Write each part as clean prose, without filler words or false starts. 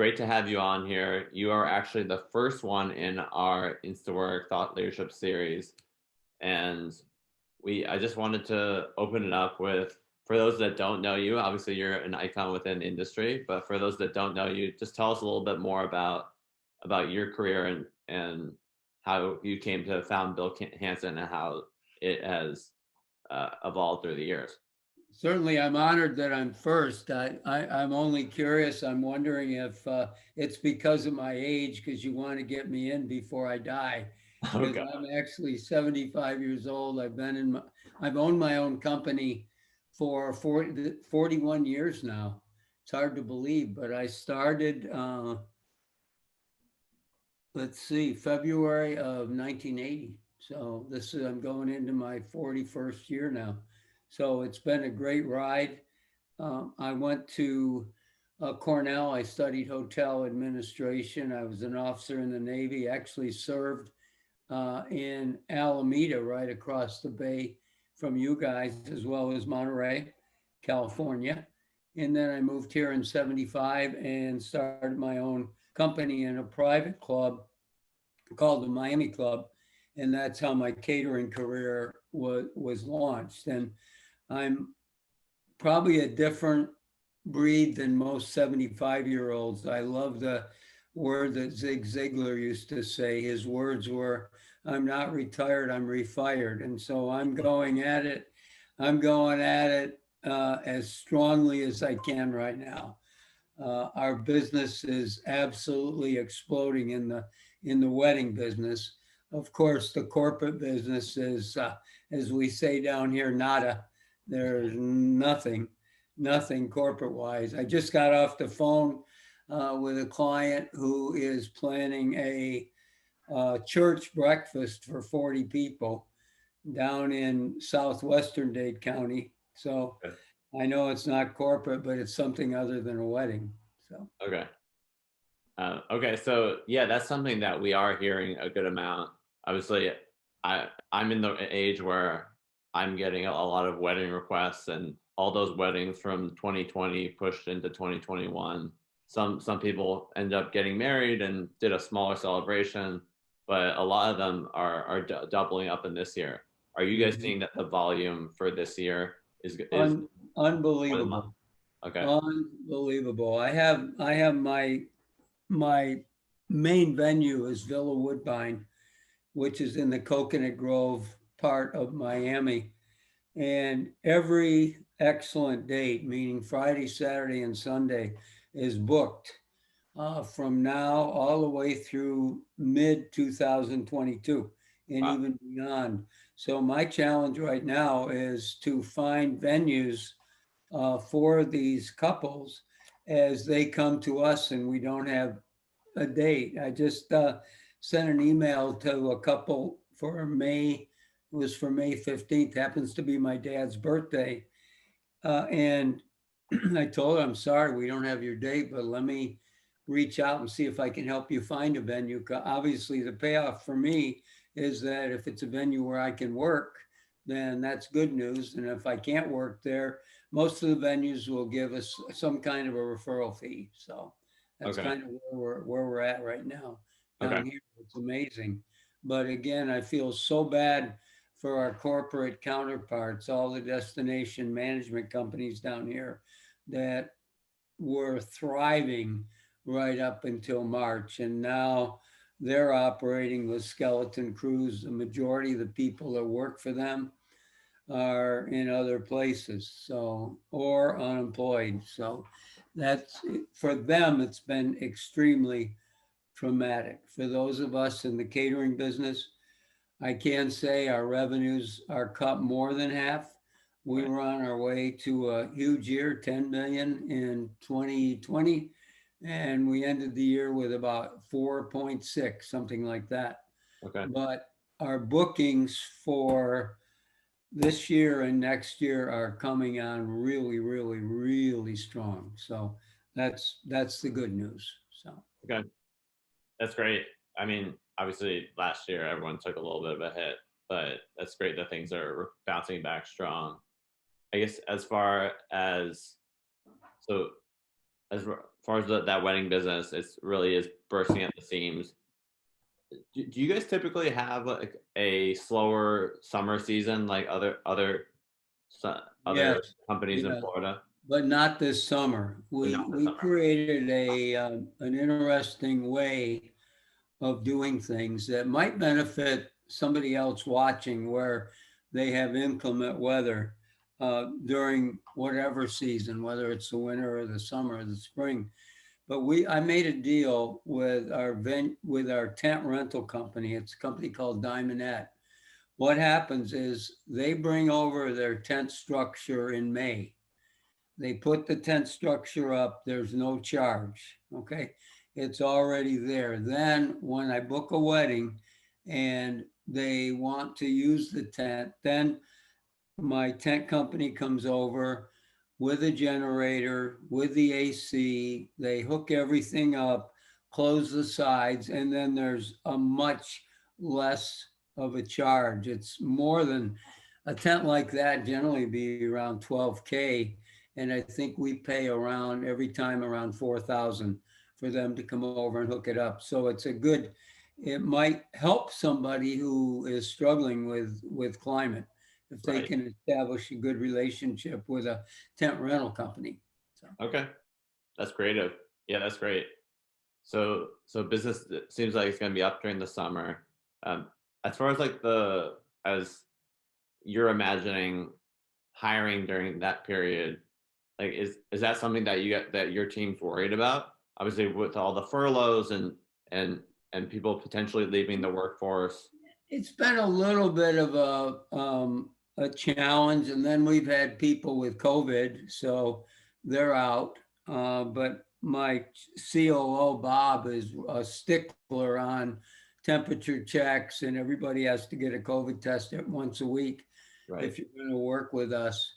great to have you on here. You are actually the first one in our Instawork Thought Leadership series. And I just wanted to open it up with, for those that don't know you, obviously you're an icon within the industry, but for those that don't know you, just tell us a little bit more about your career and how you came to found Bill Hansen and how it has evolved through the years. Certainly, I'm honored that I'm first. I'm only curious. I'm wondering if it's because of my age, because you want to get me in before I die. Because Okay. I'm actually 75 years old. I've owned my own company for 41 years now. It's hard to believe, but I started, let's see, February of 1980. So I'm going into my 41st year now. So it's been a great ride. I went to Cornell. I studied hotel administration. I was an officer in the Navy, actually served in Alameda, right across the bay from you guys, as well as Monterey, California. And then I moved here in 75 and started my own company in a private club called the Miami Club. And that's how my catering career was launched. And I'm probably a different breed than most 75-year-olds. I love the word that Zig Ziglar used to say. His words were, I'm not retired, I'm refired. And so I'm going at it as strongly as I can right now. Our business is absolutely exploding in the wedding business. Of course, the corporate business is, as we say down here, nada. There's nothing corporate wise. I just got off the phone with a client who is planning a church breakfast for 40 people down in southwestern Dade County. So I know it's not corporate, but it's something other than a wedding. So Okay. Okay, so yeah, that's something that we are hearing a good amount. Obviously, I'm in the age where I'm getting a lot of wedding requests, and all those weddings from 2020 pushed into 2021. Some people end up getting married and did a smaller celebration, but a lot of them are doubling up in this year. Are you guys mhm. seeing that the volume for this year is Un- more than month? Unbelievable. Okay. Unbelievable. I have my main venue is Villa Woodbine, which is in the Coconut Grove part of Miami. And every excellent date, meaning Friday, Saturday, and Sunday, is booked from now all the way through mid 2022 and Wow. even beyond. So, my challenge right now is to find venues for these couples as they come to us and we don't have a date. I just sent an email to a couple for May. It was for May 15th, happens to be my dad's birthday. And I told her, I'm sorry, we don't have your date, but let me reach out and see if I can help you find a venue. Obviously, the payoff for me is that if it's a venue where I can work, then that's good news. And if I can't work there, most of the venues will give us some kind of a referral fee. So that's Okay. kind of where we're at right now Okay. down here. It's amazing. But again, I feel so bad for our corporate counterparts, all the destination management companies down here that were thriving right up until March. And now they're operating with skeleton crews. The majority of the people that work for them are in other places, so, or unemployed. So that's for them, it's been extremely traumatic. For those of us in the catering business, I can say our revenues are cut more than half. We Right. were on our way to a huge year, 10 million in 2020, and we ended the year with about 4.6, something like that. Okay. But our bookings for this year and next year are coming on really, really, really strong. So that's the good news. So Okay. That's great. I mean, obviously, last year everyone took a little bit of a hit, but that's great that things are bouncing back strong. I guess as far as so far as that wedding business, it's really is bursting at the seams. Do you guys typically have like a slower summer season like Yes, other companies in yes, Florida? but not this summer. But We not this we summer. created an interesting way of doing things that might benefit somebody else watching, where they have inclement weather during whatever season, whether it's the winter or the summer or the spring. But I made a deal with with our tent rental company. It's a company called Diamondette. What happens is they bring over their tent structure in May. They put the tent structure up, there's no charge. Okay. It's already there. Then when I book a wedding and they want to use the tent, then my tent company comes over with a generator, with the AC. They hook everything up, close the sides, and then there's a much less of a charge. It's more than a tent like that generally be around 12K. And I think we pay around every time around 4,000 for them to come over and hook it up. So it's a good, it might help somebody who is struggling with climate if they Right. can establish a good relationship with a tent rental company. So, Okay. That's creative. Yeah, that's great. So business seems like it's going to be up during the summer. Um, as far as like as you're imagining hiring during that period, like is that something that that your team's worried about? Obviously, with all the furloughs and and people potentially leaving the workforce. it's been a little bit of a challenge, and then we've had people with COVID, so they're out. But my COO Bob is a stickler on temperature checks, and everybody has to get a COVID test once a week Right. if you're going to work with us.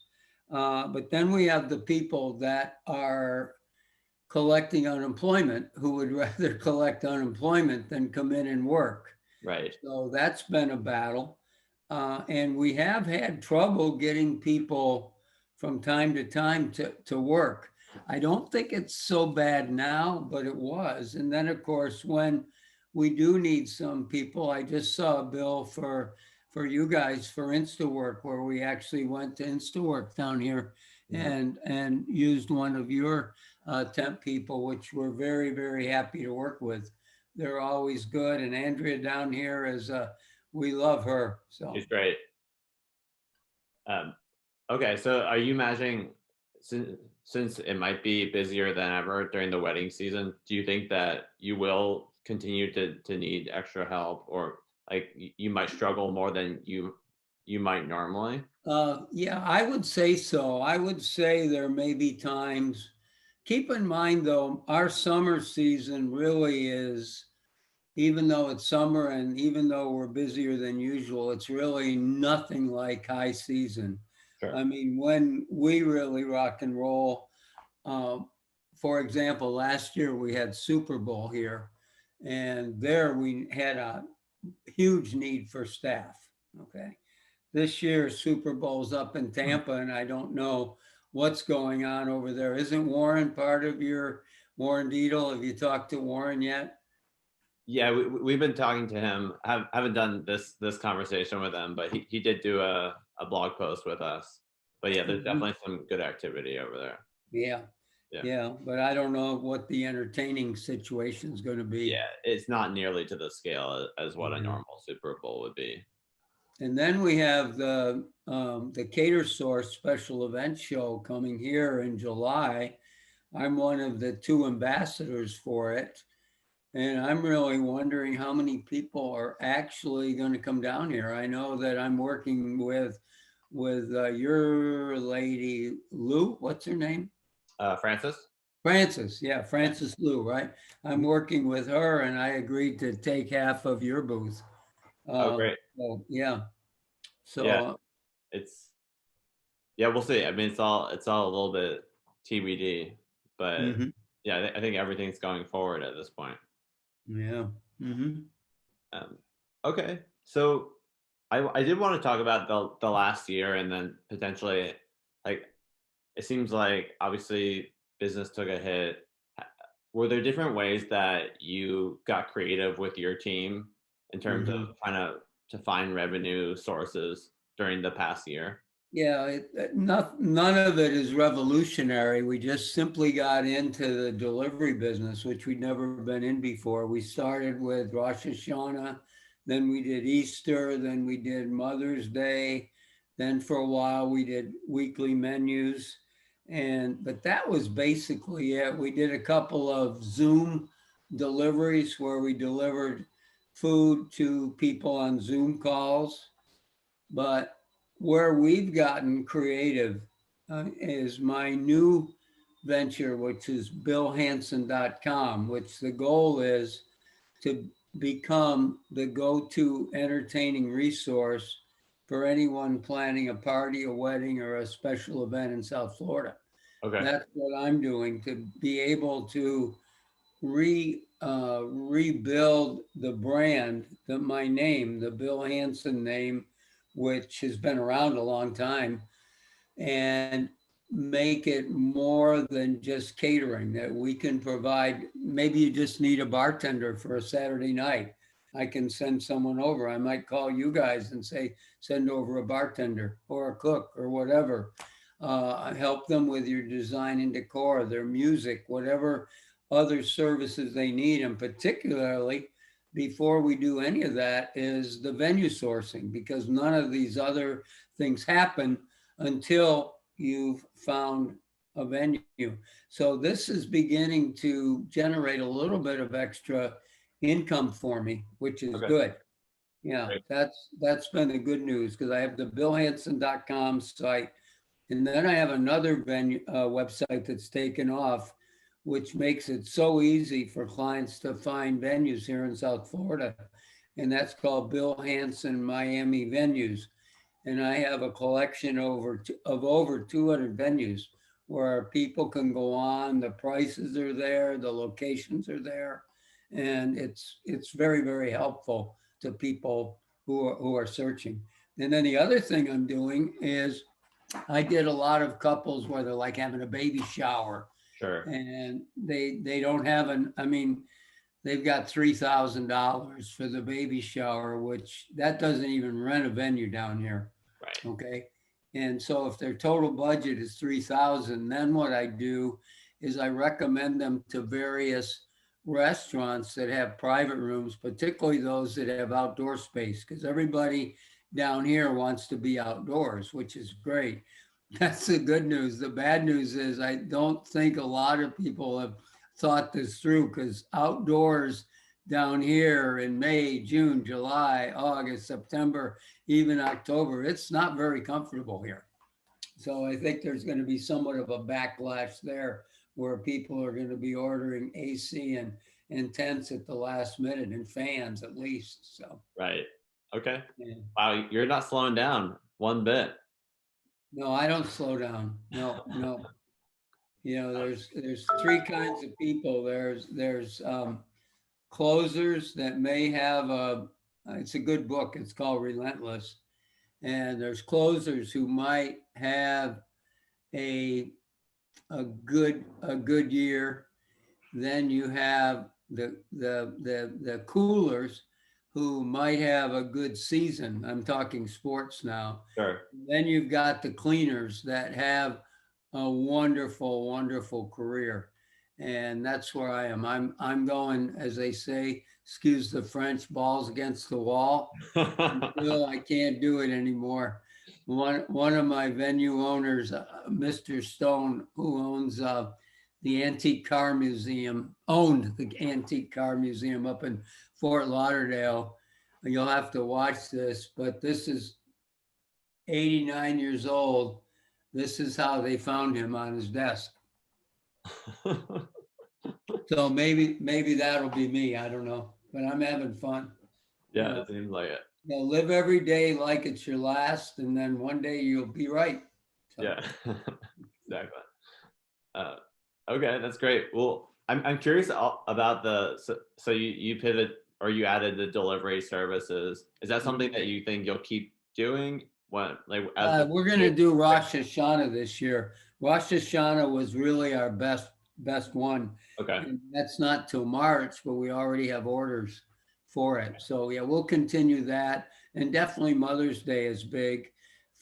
But then we have the people that are collecting unemployment who would rather collect unemployment than come in and work. Right. So that's been a battle. And we have had trouble getting people from time to time to work. I don't think it's so bad now, but it was. And then, of course, when we do need some people, I just saw a bill for you guys for Instawork, where we actually went to Instawork down here Mhm. and used one of your temp people, which we're very, very happy to work with. They're always good. And Andrea down here is, we love her. She's So great. Um, okay, so are you imagining since it might be busier than ever during the wedding season, do you think that you will continue to need extra help, or like you might struggle more than you might normally? yeah, I would say so. I would say there may be times. Keep in mind, though, our summer season really is, even though it's summer and even though we're busier than usual, it's really nothing like high season. Sure. I mean, when we really rock and roll, um, for example, last year we had Super Bowl here, and there we had a huge need for staff. Okay. This year, Super Bowl's up in Tampa, and I don't know what's going on over there. Isn't Warren part of your Warren Deedle? Have you talked to Warren yet? Yeah, we've been talking to him. Haven't done this conversation with him, but he did do a blog post with us. But yeah, there's Mhm. definitely some good activity over there. Yeah, Yeah. yeah, but I don't know what the entertaining situation is going to be. Yeah, it's not nearly to the scale as what a Yeah. normal Super Bowl would be. And then we have the Cater Source special event show coming here in July. I'm one of the two ambassadors for it. And I'm really wondering how many people are actually going to come down here. I know that I'm working with your lady Lou. What's her name? Francis? Francis. Yeah, Yeah. Francis Lou. Right. I'm Mhm. working with her, and I agreed to take half of your booth. Oh, great. So yeah. Yeah, So it's yeah, we'll see. I mean, it's all a little bit TBD, but mhm, yeah, I think everything's going forward at this point. yeah. Hmm. Um, okay, so I did want to talk about the last year and then potentially like it seems like obviously business took a hit were there different ways that you got creative with your team in terms of Mhm. trying to find revenue sources during the past year? Yeah, none of it is revolutionary. We just simply got into the delivery business, which we'd never been in before. We started with Rosh Hashanah, then we did Easter, then we did Mother's Day, then for a while we did weekly menus. But that was basically it. We did a couple of Zoom deliveries where we delivered food to people on Zoom calls. But where we've gotten creative is my new venture, which is billhansen.com, which the goal is to become the go-to entertaining resource for anyone planning a party, a wedding, or a special event in South Florida. Okay. That's what I'm doing to be able to rebuild the brand, my name, the Bill Hansen name, which has been around a long time, and make it more than just catering. That we can provide. Maybe you just need a bartender for a Saturday night. I can send someone over. I might call you guys and say, send over a bartender or a cook or whatever. Help them with your design and decor, their music, whatever other services they need. And particularly, before we do any of that, is the venue sourcing, because none of these other things happen until you've found a venue. So this is beginning to generate a little bit of extra income for me, which is Okay. good. Yeah, Great. that's been the good news, because I have the billhansen.com site, and then I have another venue website that's taken off, which makes it so easy for clients to find venues here in South Florida. And that's called Bill Hansen Miami Venues. And I have a collection of over 200 venues where people can go on. The prices are there, the locations are there, and it's very, very helpful to people who are searching. And then the other thing I'm doing is I did a lot of couples where they're like having a baby shower, Sure. and they don't have I mean, they've got $3,000 for the baby shower, which that doesn't even rent a venue down here. Right. Okay. And so if their total budget is 3,000, then what I do is I recommend them to various restaurants that have private rooms, particularly those that have outdoor space, because everybody down here wants to be outdoors, which is great. That's the good news. The bad news is I don't think a lot of people have thought this through, because outdoors down here in May, June, July, August, September, even October, it's not very comfortable here. So I think there's going to be somewhat of a backlash there, where people are going to be ordering AC and tents at the last minute, and fans at least. So, Right. Okay. yeah. Wow, you're not slowing down one bit. No, I don't slow down. No, no. There's three kinds of people. There's closers that may have a. It's a good book. It's called Relentless, and there's closers who might have a a good year. Then you have the coolers who might have a good season. I'm talking sports now. Sure. Then you've got the cleaners that have a wonderful, wonderful career. And that's where I am. I'm going, as they say, excuse the French, balls against the wall until I can't do it anymore. One of my venue owners, Mr. Stone, who owns the Antique Car Museum, owned the Antique Car Museum up in Fort Lauderdale. You'll have to watch this, but this is 89 years old. This is how they found him on his desk. So maybe that'll be me. I don't know, but I'm having fun. You Yeah, know, it seems like it. live every day like it's your last, and then one day you'll be right. So, Yeah. Exactly. Uh, okay, that's great. Well, I'm curious about so you pivot or you added the delivery services. Is that something that you think you'll keep doing when like as the we're going to do Rosh Hashanah this year. Rosh Hashanah was really our best best one. Okay. And that's not till March, but we already have orders for it. So yeah, we'll continue that. And definitely Mother's Day is big.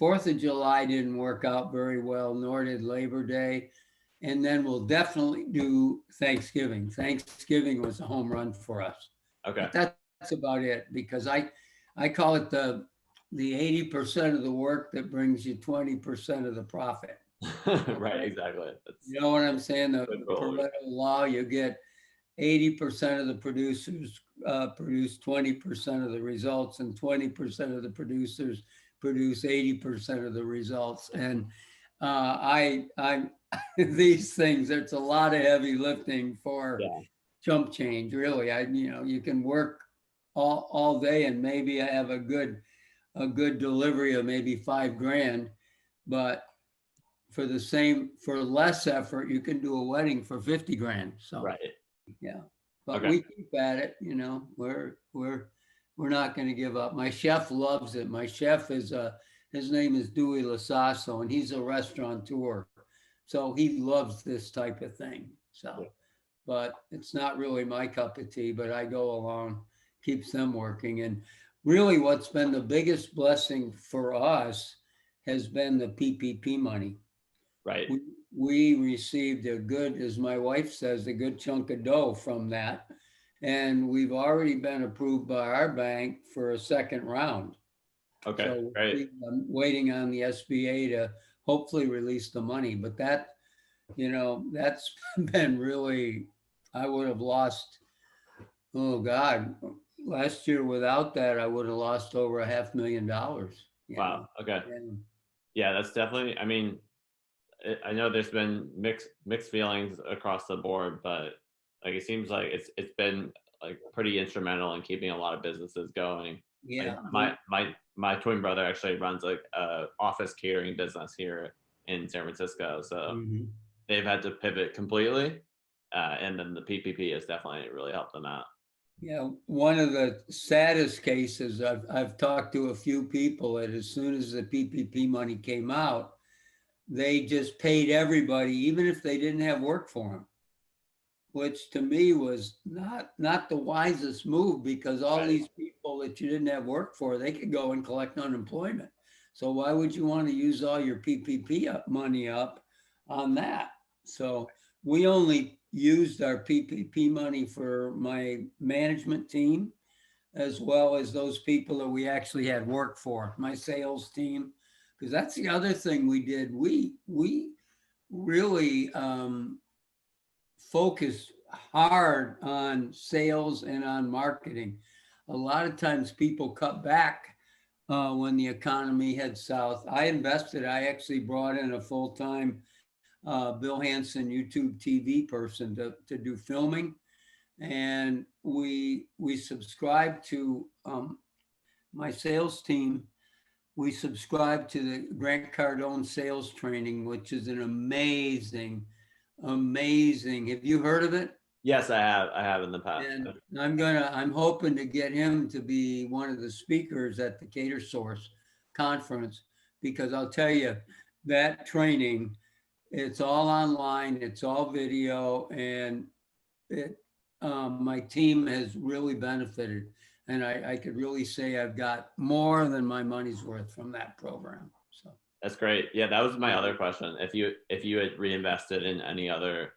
4th of July didn't work out very well, nor did Labor Day. And then we'll definitely do Thanksgiving. Thanksgiving was a home run for us. Okay. But that's about it because I call it the 80% of the work that brings you 20% of the profit. Right. Okay. Exactly. That's You know what I'm saying? good The rule. Pareto law, you get 80% of the producers produce 20% of the results, and 20% of the producers produce 80% of the results. And I'm these things. It's a lot of heavy lifting for Yeah. chump change. Really, you can work all day and maybe have a good delivery of maybe 5 grand, but for less effort, you can do a wedding for 50 grand. So Right. yeah, but Okay. we keep at it. We're not going to give up. My chef loves it. My chef is his name is Dewey Lasasso, and he's a restaurateur, so he loves this type of thing. So, Yeah. but it's not really my cup of tea. But I go along, keeps them working, and really, what's been the biggest blessing for us has been the PPP money. Right. we, we received a good, as my wife says, a good chunk of dough from that. And we've already been approved by our bank for a second round. Okay. So Great. I'm waiting on the SBA to hopefully release the money. But that's been really, I would have lost, oh God, last year without that, I would have lost over $500,000, Wow. Okay. And Yeah, that's definitely. I mean, I know there's been mixed feelings across the board, but like it seems like it's been like pretty instrumental in keeping a lot of businesses going. Like yeah, my twin brother actually runs like a office catering business here in San Francisco, so mhm. they've had to pivot completely, and then the PPP has definitely really helped them out. Yeah, one of the saddest cases, I've talked to a few people that as soon as the PPP money came out, they just paid everybody, even if they didn't have work for them, which to me was not the wisest move because all Right. these people that you didn't have work for, they could go and collect unemployment. So why would you want to use all your PPP money up on that? So we only used our PPP money for my management team as well as those people that we actually had work for, my sales team, because that's the other thing we did. We really focused hard on sales and on marketing. A lot of times people cut back when the economy heads south. I invested. I actually brought in a full time Bill Hansen YouTube TV person to do filming, and we subscribed to my sales team. We subscribed to the Grant Cardone sales training, which is an amazing. Have you heard of it? Yes, I have. I have in the past. And I'm hoping to get him to be one of the speakers at the Cater Source conference because I'll tell you that training, it's all online, it's all video, and it my team has really benefited, and I could really say I've got more than my money's worth from that program. So That's great. Yeah, that was my other question. If you had reinvested in any other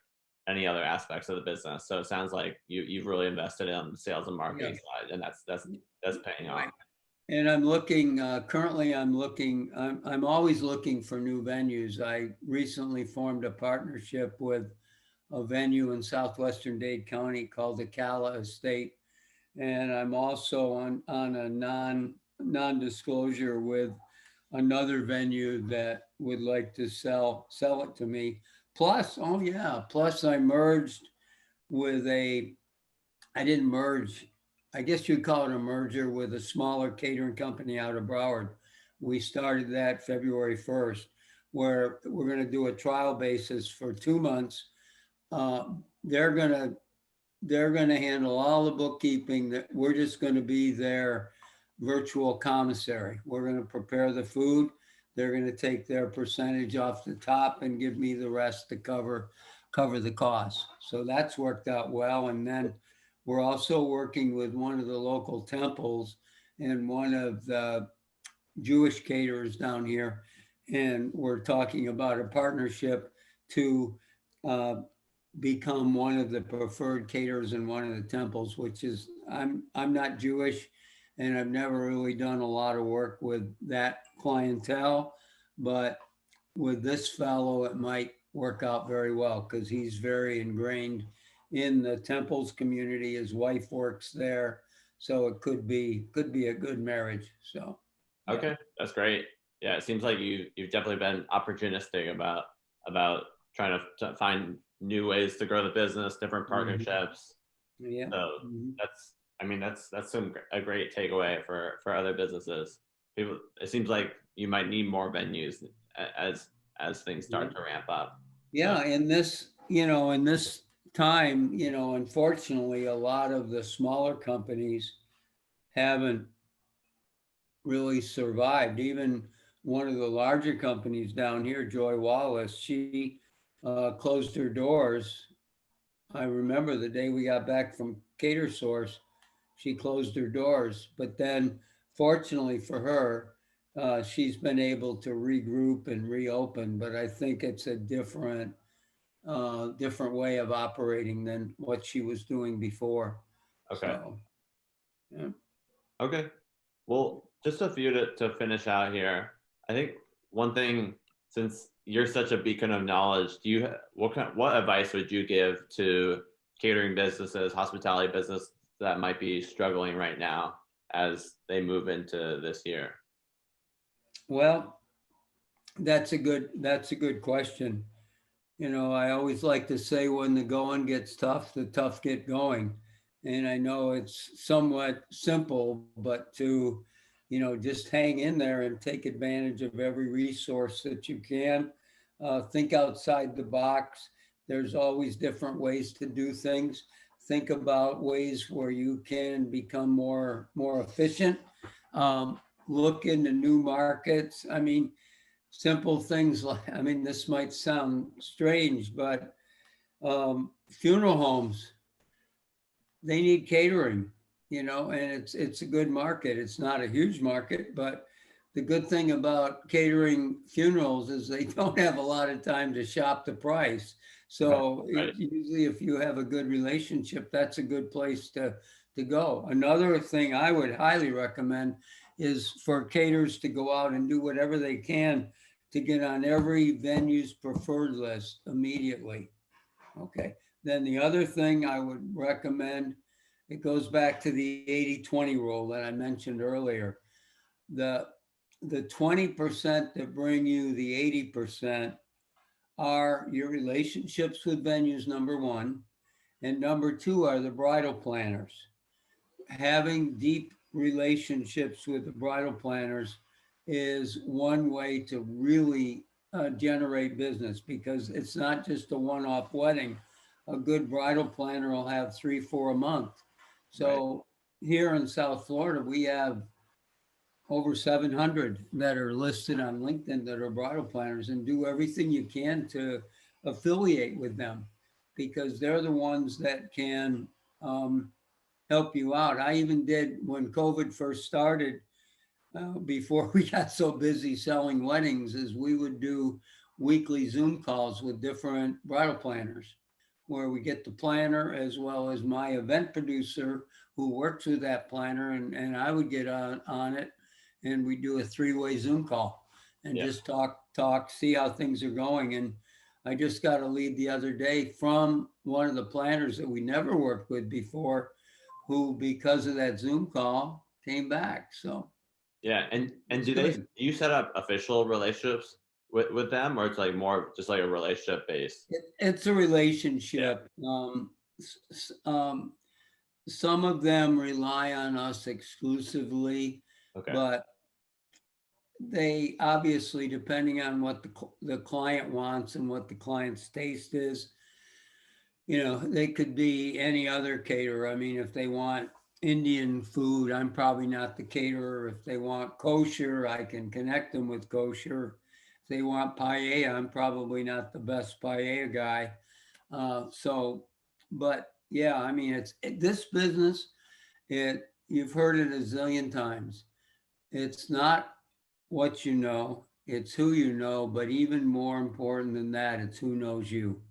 aspects of the business, so it sounds like you've really invested in the sales and yeah, marketing side, and that's paying off. right. And I'm looking currently. I'm always looking for new venues. I recently formed a partnership with a venue in southwestern Dade County called the Cala Estate, and I'm also on a non-disclosure with another venue that would like to sell it to me. Plus, oh yeah, plus I merged with I didn't merge. I guess you'd call it a merger with a smaller catering company out of Broward. We started that February 1st, where we're going to do a trial basis for 2 months. Uh, they're going to they're going to handle all the bookkeeping. That we're just going to be their virtual commissary. We're going to prepare the food. They're going to take their percentage off the top and give me the rest to cover cover the cost. So that's worked out well. And then we're also working with one of the local temples and one of the Jewish caterers down here. And we're talking about a partnership to uh, become one of the preferred caterers in one of the temples, which is I'm not Jewish, and I've never really done a lot of work with that clientele, but with this fellow, it might work out very well because he's very ingrained in the temples community. His wife works there, so it could be a good marriage. So, yeah. Okay, that's great. Yeah, it seems like you've definitely been opportunistic about trying to find new ways to grow the business, different Mhm. partnerships. Yeah. So Mhm. that's, I mean, that's a great takeaway for other businesses. People, it seems like you might need more venues as as things Yeah. start to ramp up. So Yeah, in this time, unfortunately, a lot of the smaller companies haven't really survived. Even one of the larger companies down here, Joy Wallace, she closed her doors. I remember the day we got back from Cater Source, she closed her doors. But then, fortunately for her, she's been able to regroup and reopen. But I think it's a different way of operating than what she was doing before. okay, So, yeah. okay. Well, just a few to finish out here. I think one thing, since you're such a beacon of knowledge, do you what advice would you give to catering businesses, hospitality business that might be struggling right now as they move into this year? Well, that's a good question. I always like to say when the going gets tough, the tough get going. And I know it's somewhat simple, but just hang in there and take advantage of every resource that you can. Think outside the box. There's always different ways to do things. Think about ways where you can become more efficient. Look into new markets. I mean, simple things like, this might sound strange, but funeral homes, they need catering, and it's a good market. It's not a huge market, but the good thing about catering funerals is they don't have a lot of time to shop the price. Right, So right. usually if you have a good relationship, that's a good place to go. Another thing I would highly recommend is for caterers to go out and do whatever they can to get on every venue's preferred list immediately. Okay. Then the other thing I would recommend, it goes back to the 80-20 rule that I mentioned earlier. The the 20% that bring you the 80% are your relationships with venues, number one. And number two are the bridal planners. Having deep relationships with the bridal planners is one way to really generate business because it's not just a one-off wedding. A good bridal planner will have three, four a month. Right. So here in South Florida, we have over 700 that are listed on LinkedIn that are bridal planners, and do everything you can to affiliate with them because they're the ones that can help you out. I even did when COVID first started, before we got so busy selling weddings, is we would do weekly Zoom calls with different bridal planners where we get the planner as well as my event producer who works with that planner, and I would get on it, and we do a three-way Zoom call and Yeah. just talk, see how things are going. And I just got a lead the other day from one of the planners that we never worked with before, who, because of that Zoom call, came back. So Yeah. And it's do they good. do you set up official relationships with them, or it's like more just like a relationship based? It's a Yeah. relationship. Some of them rely on us exclusively, Okay. but they obviously, depending on what the client wants and what the client's taste is, they could be any other caterer. I mean, if they want Indian food, I'm probably not the caterer. If they want kosher, I can connect them with kosher. If they want paella, I'm probably not the best paella guy. So, but yeah, I mean, this business. You've heard it a zillion times. It's not what you know; it's who you know. But even more important than that, it's who knows you.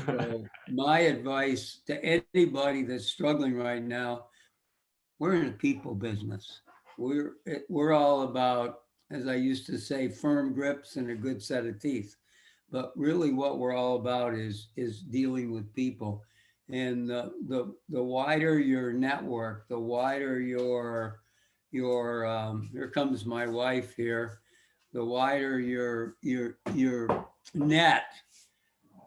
So, my advice to anybody that's struggling right now, we're in a people business. We're all about, as I used to say, firm grips and a good set of teeth. But really, what we're all about is dealing with people, and the wider your network, the wider your here comes my wife here, the wider your net,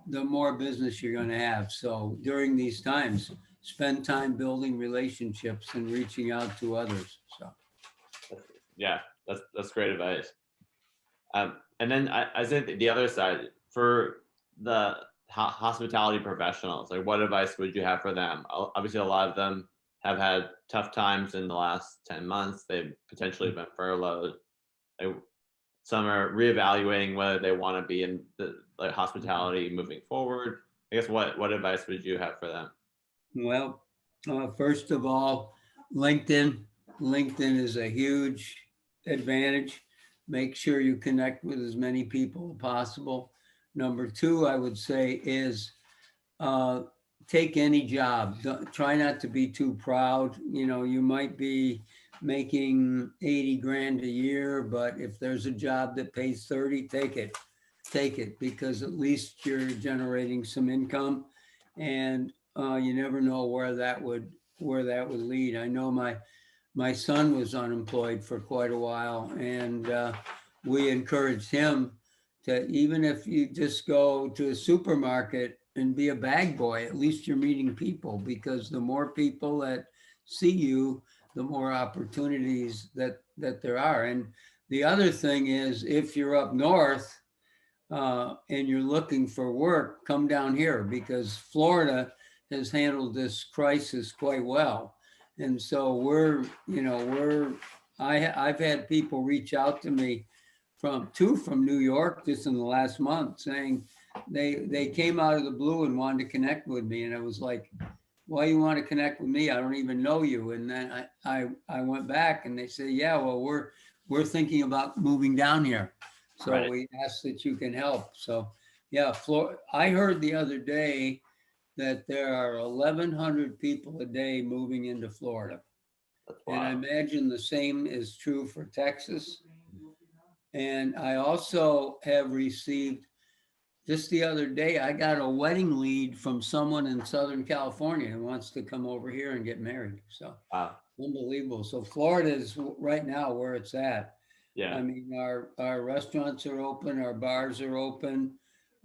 the more business you're going to have. So during these times, spend time building relationships and reaching out to others. So Yeah, that's great advice. And then I said the other side for the hospitality professionals, like what advice would you have for them? Obviously, a lot of them have had tough times in the last 10 months. They've potentially been furloughed. They, some are reevaluating whether they want to be in the like hospitality moving forward. I guess what advice would you have for them? well, first of all, LinkedIn. LinkedIn is a huge advantage. Make sure you connect with as many people as possible. Number two, I would say is uh, take any job. Try not to be too proud. You know, you might be making 80 grand a year, but if there's a job that pays 30, take it. Take it because at least you're generating some income, and you never know where that would lead. I know my son was unemployed for quite a while, and we encouraged him to, even if you just go to a supermarket and be a bag boy, at least you're meeting people, because the more people that see you, the more opportunities that there are. And the other thing is, if you're up north and you're looking for work, come down here, because Florida has handled this crisis quite well. And so I've had people reach out to me from New York just in the last month, saying they came out of the blue and wanted to connect with me. And I was like, why you want to connect with me? I don't even know you. And then I went back and they said, yeah, well, we're thinking about moving down here. So Right. we ask that you can help. So yeah, I heard the other day that there are 1,100 people a day moving into Florida. That's And I wild. imagine the same is true for Texas. And I also have received, just the other day, I got a wedding lead from someone in Southern California who wants to come over here and get married. So Wow. unbelievable. So Florida is right now where it's at. Yeah. I mean, our restaurants are open, our bars are open.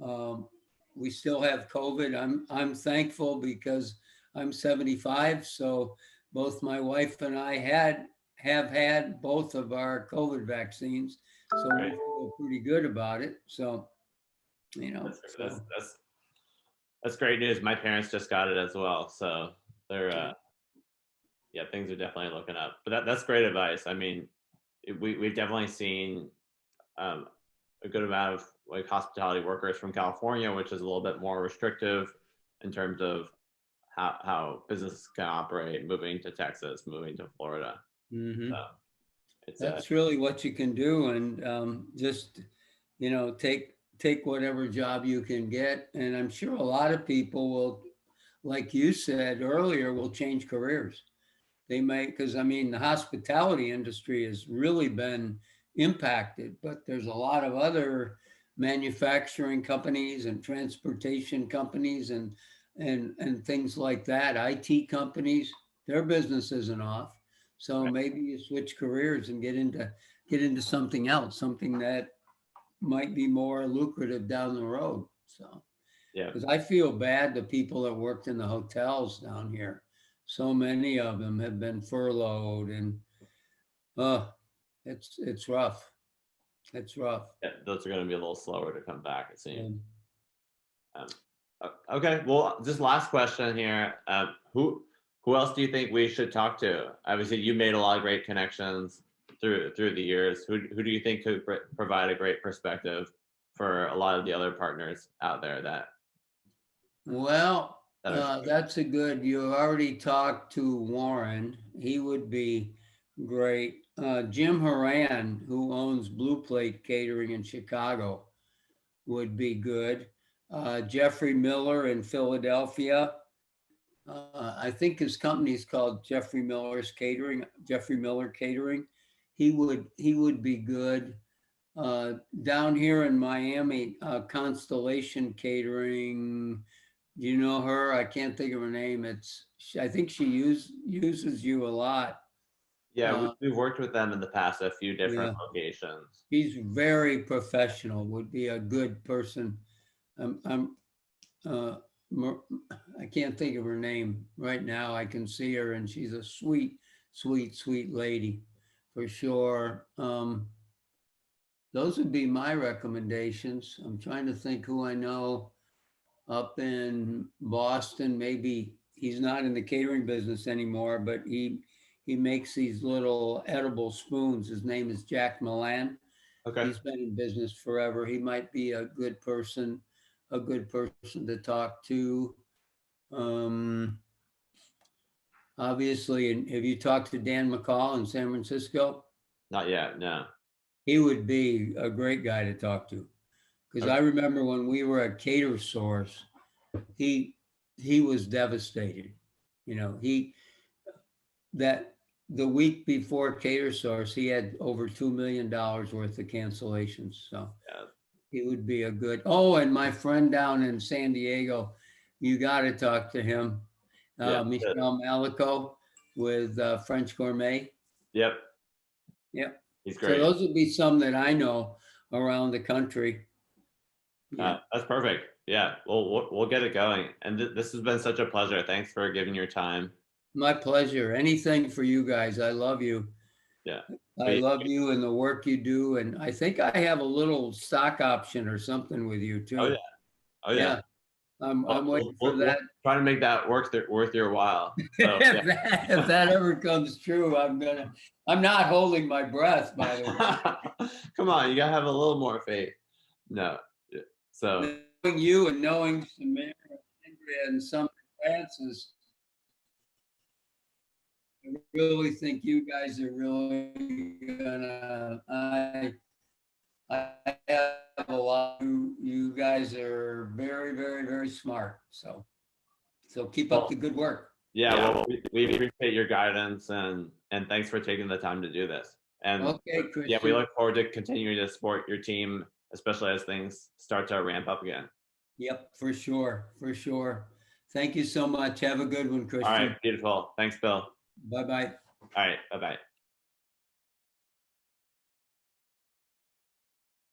Um, we still have COVID. I'm thankful because I'm 75, so both my wife and I have had both of our COVID vaccines, so we Right. feel pretty good about it. So That's that's so that's that's great news. My parents just got it as well, so they're yeah, things are definitely looking up. But that's great advice. I mean, we've definitely seen um, a good amount of like hospitality workers from California, which is a little bit more restrictive in terms of how businesses can operate, moving to Texas, moving to Florida. So mhm. it's a That's really what you can do, and just take whatever job you can get. And I'm sure a lot of people will, like you said earlier, will change careers. They may, because I mean, the hospitality industry has really been impacted, but there's a lot of other manufacturing companies and transportation companies and things like that. IT companies, their business isn't off. So right. maybe you switch careers and get into something else, something that might be more lucrative down the road. So Yeah. because I feel bad the people that worked in the hotels down here. So many of them have been furloughed, and uh, it's rough. It's rough. Yeah, those are going to be a little slower to come back, it seems. Um, Um, okay, well, just last question here. Who else do you think we should talk to? Obviously, you made a lot of great connections through the years. Who do you think could provide a great perspective for a lot of the other partners out there that Well, that are that's a good. You already talked to Warren. He would be great. Jim Horan, who owns Blue Plate Catering in Chicago, would be good. Jeffrey Miller in Philadelphia. I think his company is called Jeffrey Miller Catering. He would be good. Down here in Miami, Constellation Catering. Do you know her? I can't think of her name. I think she uses you a lot. yeah, Uh, we've worked with them in the past at a few different yeah, locations. she's very professional. Would be a good person. I'm uh, I can't think of her name right now. I can see her, and she's a sweet, sweet, sweet lady, for sure. Those would be my recommendations. I'm trying to think who I know up in Boston. Maybe he's not in the catering business anymore, but he makes these little edible spoons. His name is Jack Milan. Okay. He's been in business forever. He might be a good person to talk to. Um, Obviously, and have you talked to Dan McCall in San Francisco? Not yet. No. He would be a great guy to talk to because Okay. I remember when we were at Cater Source, he he was devastated. You know, he that the week before Cater Source, he had over $2 million worth of cancellations. So Yeah. he would be a good. Oh, and my friend down in San Diego, you got to talk to him, Yeah. Good. Michelle Malico with French Gourmet. Yep. Yep. He's So great. those would be some that I know around the country. Yeah. That's perfect. Yeah. We'll get it going. And this has been such a pleasure. Thanks for giving your time. My pleasure. Anything for you guys. I love you. Yeah. I We, love you and the work you do. And I think I have a little stock option or something with you oh yeah. too. Oh yeah. Yeah. I'm waiting for We'll that. try to make that worth your while. So yeah. If that ever comes true, I'm not holding my breath, by the way. Come on, you gotta have a little more faith. No. Yeah. So Knowing you and knowing Samara, Andrea, and some Francis, I really think you guys are really gonna. I have a lot. You guys are very, very, very smart. So keep up well, the good work. yeah, well we appreciate your guidance and thanks for taking the time to do this. And Okay, yeah, we Christian. look forward to continuing to support your team, especially as things start to ramp up again. Yep, for sure, for sure. Thank you so much. Have a good one, All right, Christian. beautiful. Thanks, Bill. Bye bye. All right, bye bye.